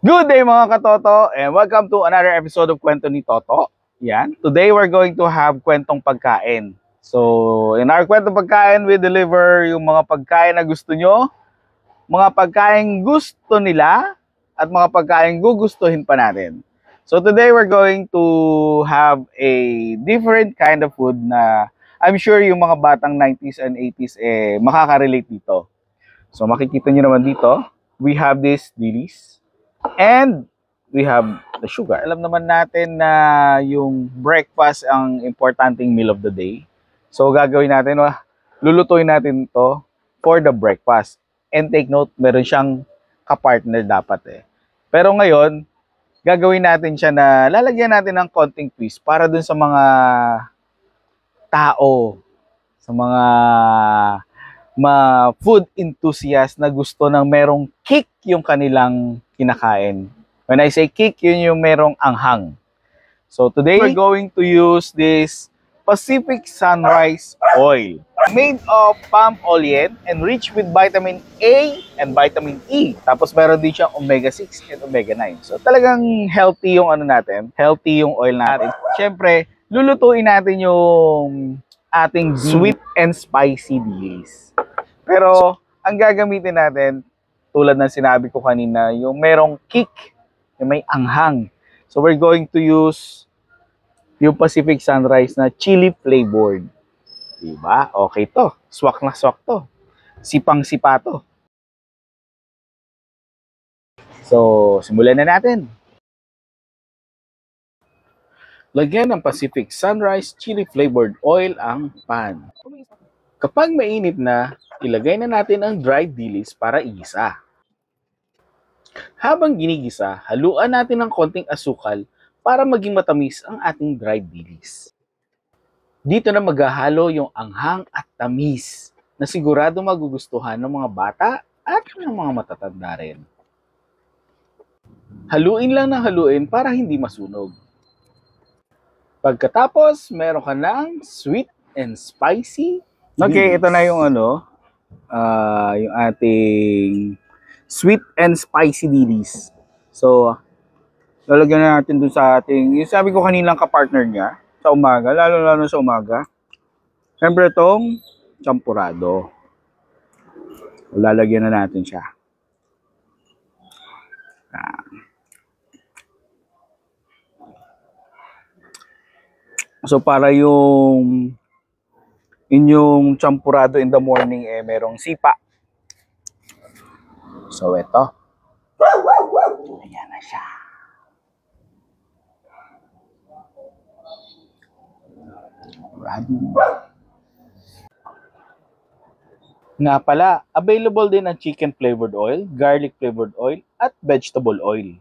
Good day mga katoto and welcome to another episode of Kwento ni Toto. Yan. Today we're going to have kwentong pagkain. So, in our kwentong pagkain, we deliver yung mga pagkain na gusto nyo, mga pagkain gusto nila, at mga pagkain gugustuhin pa natin. So, today we're going to have a different kind of food na I'm sure yung mga batang 90s and 80s makaka-relate dito. So, makikita nyo naman dito, we have this dilis. And we have the sugar. Alam naman natin na yung breakfast ang importanteng meal of the day. So gagawin natin, lulutuin natin to for the breakfast. And take note, meron siyang kapartner dapat . Pero ngayon, gagawin natin siya na lalagyan natin ng konting twist para dun sa mga tao, sa mga food enthusiast na gusto ng merong kick yung kanilang kinakain. When I say kick, yun yung merong anghang. So today, we're going to use this Pacific Sunrise Oil. Made of palm oil and rich with vitamin A and vitamin E. Tapos meron din siyang omega-6 and omega-9. So talagang healthy yung healthy yung oil natin. Siyempre, lulutuin natin yung ating sweet and spicy dilis. Pero ang gagamitin natin, tulad ng sinabi ko kanina, yung merong kick, yung may anghang. So we're going to use yung Pacific Sunrise na chili flavored. Diba? Okay to. Swak na swak to. Sipang-sipa to. So, simulan na natin. Lagyan ng Pacific Sunrise chili flavored oil ang pan. Kapag mainit na, ilagay na natin ang dried dilis para igisa. Habang ginigisa, haluan natin ng konting asukal para maging matamis ang ating dried dilis. Dito na maghahalo yung anghang at tamis na sigurado magugustuhan ng mga bata at ng mga matatanda rin. Haluin lang ng haluin para hindi masunog. Pagkatapos, meron ka ng sweet and spicy dilis. Okay, ito na yung yung ating sweet and spicy dilis. So, lalagyan na natin dun sa ating, yung sabi ko kanilang kapartner niya, sa umaga, lalo sa umaga. Siyempre itong champurado. Lalagyan na natin siya. So, para yung inyong champurado in the morning, merong sipa. So, ito. Ayan na siya. Nga pala, available din ang chicken flavored oil, garlic flavored oil, at vegetable oil.